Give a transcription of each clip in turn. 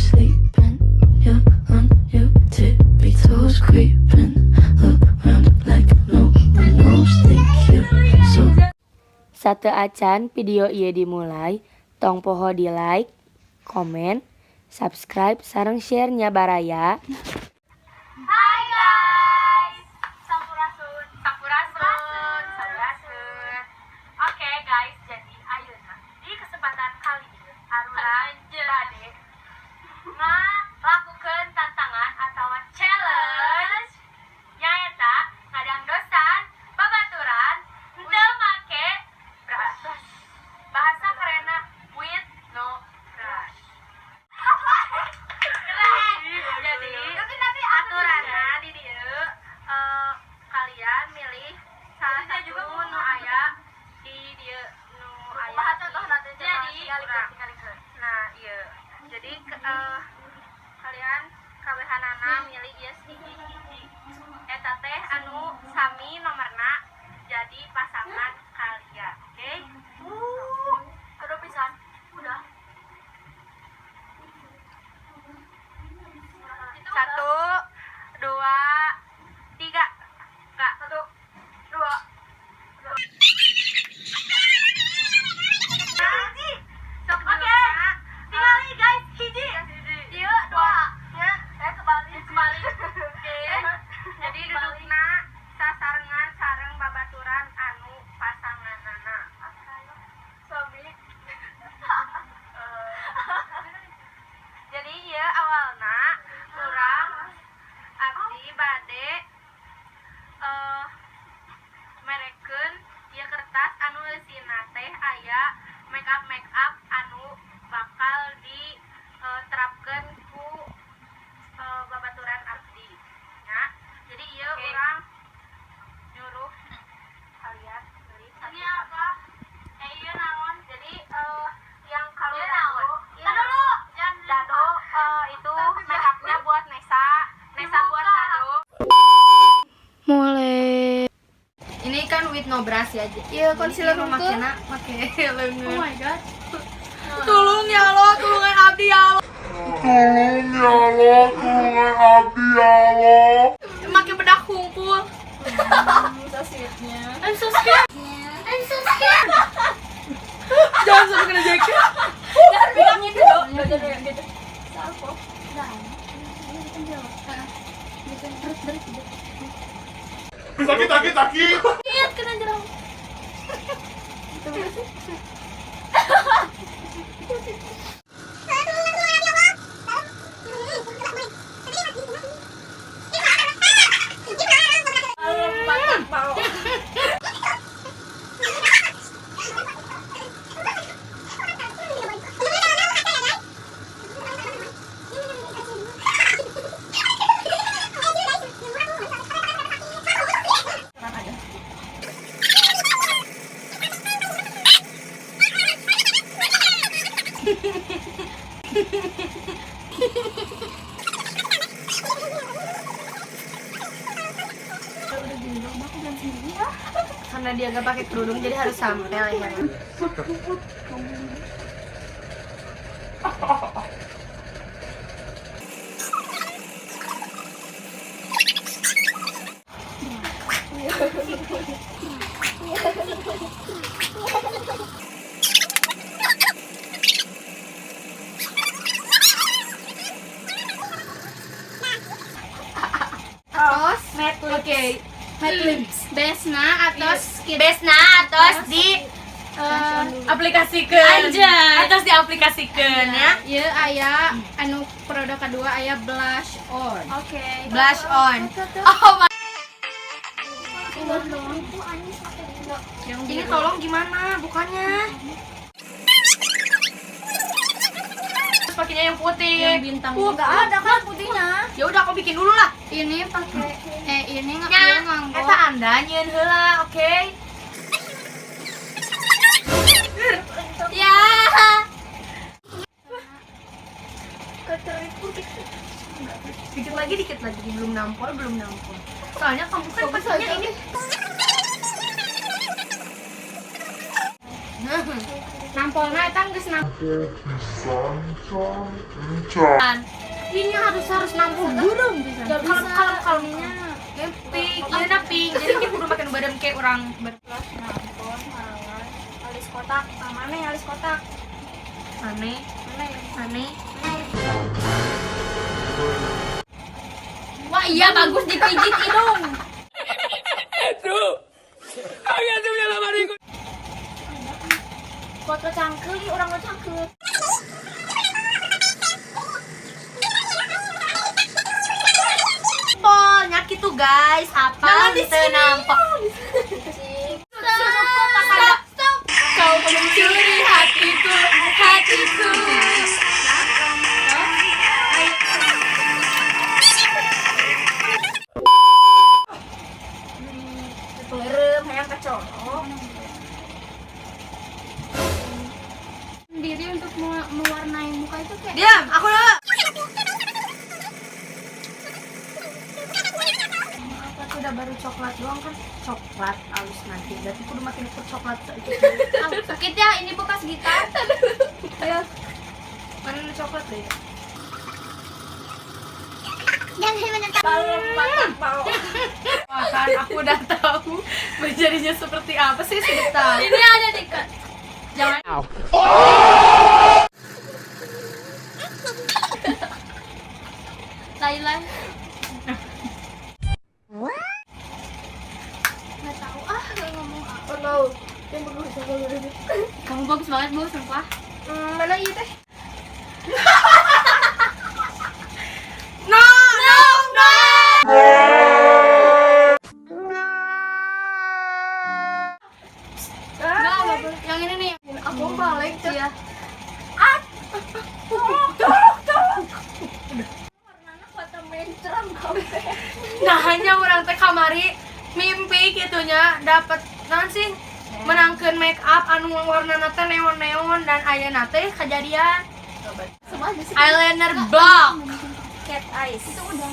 sleeping. You're on your tippy toes, creeping around like no one knows. Think you're so. Sate acan video ieu dimulai, tong poho di like, komen, subscribe, sareng share nya baraya. Hai guys, sampurasun. Oke guys, jadi ayeuna di kesempatan kali ini Arura bade ngalakukeun tantangan atau challenge nyaeta ngadangdosan babaturan teu make brush. Bahasa kerenna with no brush. Keren. Jadi nanti aturanna di dieu kalian milih salah satu nu aya di dieu nu aya. Jadi nah ieu. Jadi kalian kabehanana milih ieu hiji-hiji. Eta teh anu sami nomorna jadi pasangan kalian. Oke? Aduh pisan. Udah. 1, 2, 3. Kak, 1, 2. Oke, tinggali guys, hiji. Ieu 2. Ya, kebalik. Oke. Jadi dudukna sasarengan sareng babaturan anu pasanganana. Suami. Jadi ieu awalna urang abdi bade merekeun ieu kertas anu eusina teh aya make up anu bakal diterapkeun ku babaturan abdi nya. Jadi ieu urang nyuruh kalian beli satu apa? Ieu naon? Jadi yang kalian tahu dado itu make upnya buat Nesa buat dado. Mulai. Ini kan with no brush ya. Iya, concealer makanya make leungeun. Oh my god. Tolong ya Allah, tulungan abdi ya Allah. Make bedak hungkul. So sweetnya. I'm so scared. Jangan sampai kena jaket. Jangan bilangnya dulu. Jangan gitu. Salpo. Sakit. Lihat kena jerang. Karena dia gak pakai kerudung jadi harus sampai lehernya. Atos matte lips. Oke. Matte lips. Besna atos skin. Besna atos di aplikasikeun. Atos diaplikasikeun ya. Ieu aya anu produk kedua aya blush on. Oke. Blush on. Oh my. Ini tolong gimana bukannya? Terus pakainya yang putih. Yang bintang. Enggak ada kan putihnya. Ya udah aku bikin dulu lah. Ini pakai ini Nya, nganggo. eta anda nyeun heula, oke? Ya. Dikit lagi, belum nampol. Soalnya kamu kan pakainya ini. Nampolna eta geus nampol. Ini harus nampol burung bisa. Kalau pink, ieu pink. Jadi kita kudu makan badam kayak orang berkelas nampol halangan. Alis kotak, mana alis kotak? Mana? Wah iya bagus dipijit hidung. Buat kecangkul, orang kecangkul. Nyakit tuh guys, apa? Jangan nampak. Stop. Kau mencuri hatiku. Berem, yang kecolok. Sendiri untuk mewarnai muka itu kayak. Diam, aku dulu. Udah baru coklat doang kan, coklat halus nanti berarti kudu makin ikut coklat sakit ya ini bekas gitar ya mana coklat deh jangan menentang bau kan aku udah tahu menjadinya seperti apa sih sudah tahu ini ada dekat jangan Thailand kamu bagus banget bu, sumpah. Mana iya teh? No. Enggak boleh. Yang ini nih. Aku balik tuh ya. Tolong. Warnanya kota mencram kamu. Nah hanya orang teh kamari mimpi gitunya dapat non sih. Menangkeun make up anu warnana teh neon dan ayeuna teh kejadian eyeliner block cat eyes itu udah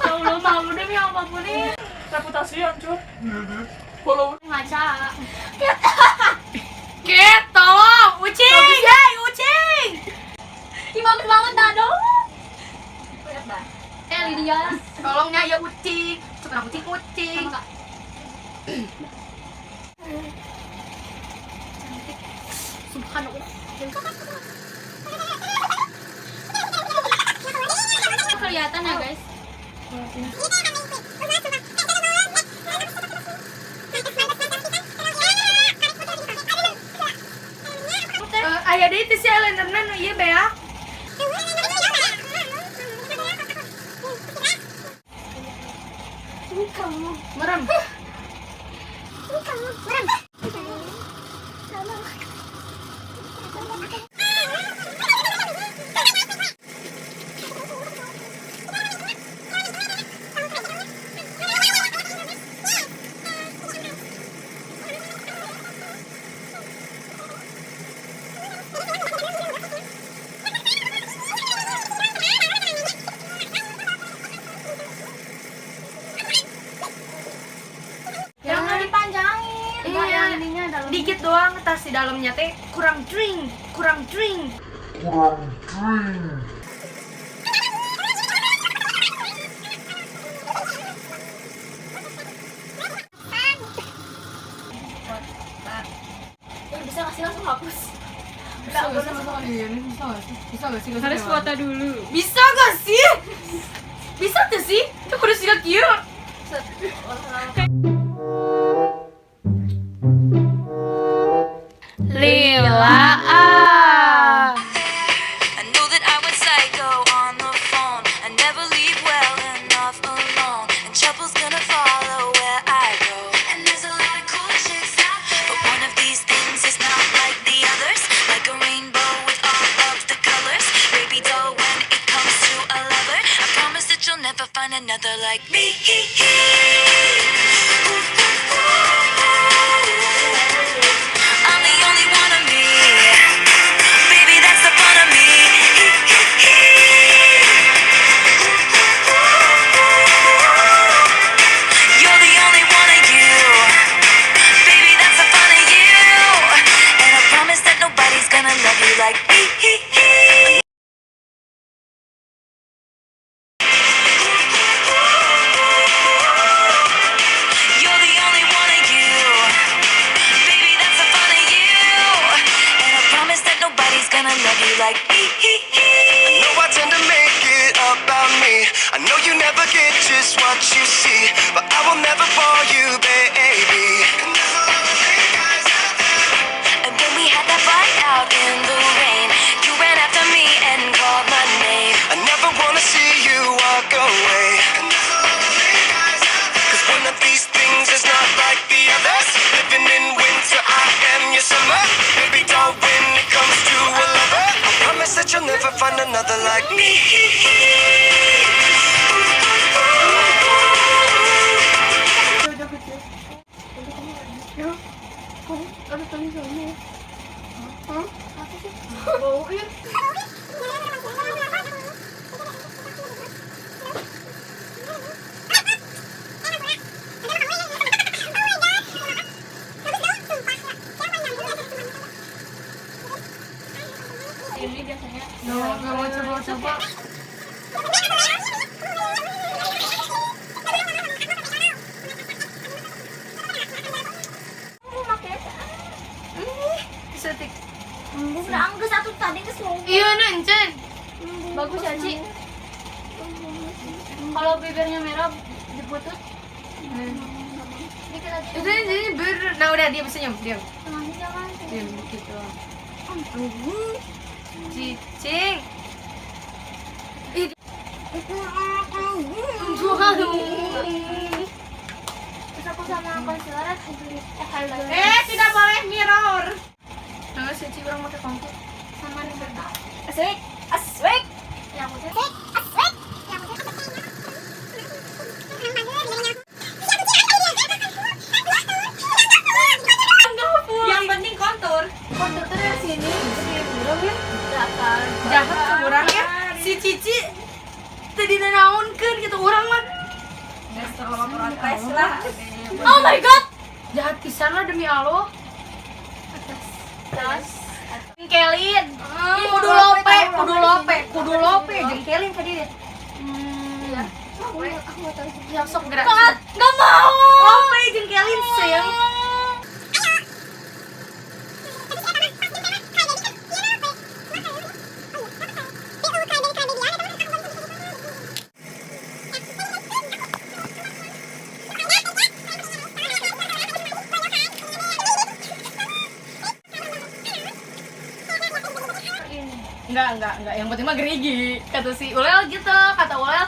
kalau malu demi apapun nih reputasi hancur kalau ngaca cat tolong ucing bagus banget dado Lydia, tolongnya ya ucing, coba ucing. Cantik, subhanallah. Kelihatan ya guys. Ayah deh itu si eyelinernya nu ieu bea. Merem. Dikit doang, tas di dalamnya teh kurang drink. Bisa ngasih langsung hapus. Bisa gak sih? Harus foto dulu. Bisa gak sih? Bisa tuh sih? Itu kudu sih kieu. Lila I know that I went psycho on the phone. I never leave well enough alone, and trouble's gonna follow where I go. And there's a lot of cool chicks out there, but one of these things is not like the others. Like a rainbow with all of the colors. Baby doll, when it comes to a lover, I promise that you'll never find another like me. I'm the only one of me. like me. I know I tend to make it about me. I know you never get just what you see, but I will never bore you, baby. And there's a lot of fake guys out there. And then we had that fight out in the rain. You ran after me and called my name. I never wanna see you walk away. And there's a lot of fake guys out there. 'Cause one of these things is not like the others. Living in winter, I am your summer. Baby doll, when it comes to a lover, I promise that you'll never find another like me. Ada tulisannya. Hah? Apa sih? Bauin. Ini biasanya nggak mau coba-coba. Setik. Udah anggus satu tadi ke semua. Iya nencen. Bagus ya Ci. Kalau bibirnya merah diputus. Dikit aja. Itu ini bir. Nah udah diam senyum diam. Jangan. Diam gitu. Cicing. Ih. Terus aku sama concealer highlighter. Tidak boleh mirror. Nah, si Ci orang pakai kontur. Sama Roberta. Asik. Asik. Yang aku asik. Asik. Yang aku Yang penting kontur. kontur tuh dari sini. Belum ya? Jahat ke orang ya. Si Cici tadi nanaunkeun gitu orang mah. Protes lah. Oh my god. Jahat pisan lah demi Allah. Tas. Jengkelin. Kudu lope, jengkelin tadi deh. Iya. Aku mau tahu. Ya sok gerak. Enggak mau. Lope jengkelin sayang. Enggak. Yang penting mah gerigi. Kata si Ulel gitu, kata Ulel.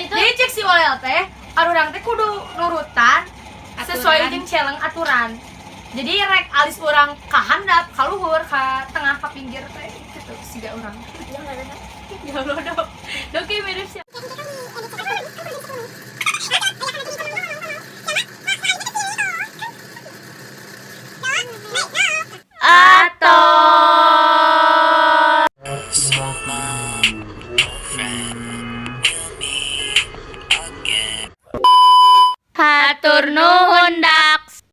Itu Jadi cek si Ulel teh, arurang teh kudu nurutan sesuai jeung celeng aturan. Jadi rek alis urang ka handap, ka luhur, ka tengah, ka pinggir teh gitu siga urang. Ya Allah, dok. Dok mirip sih.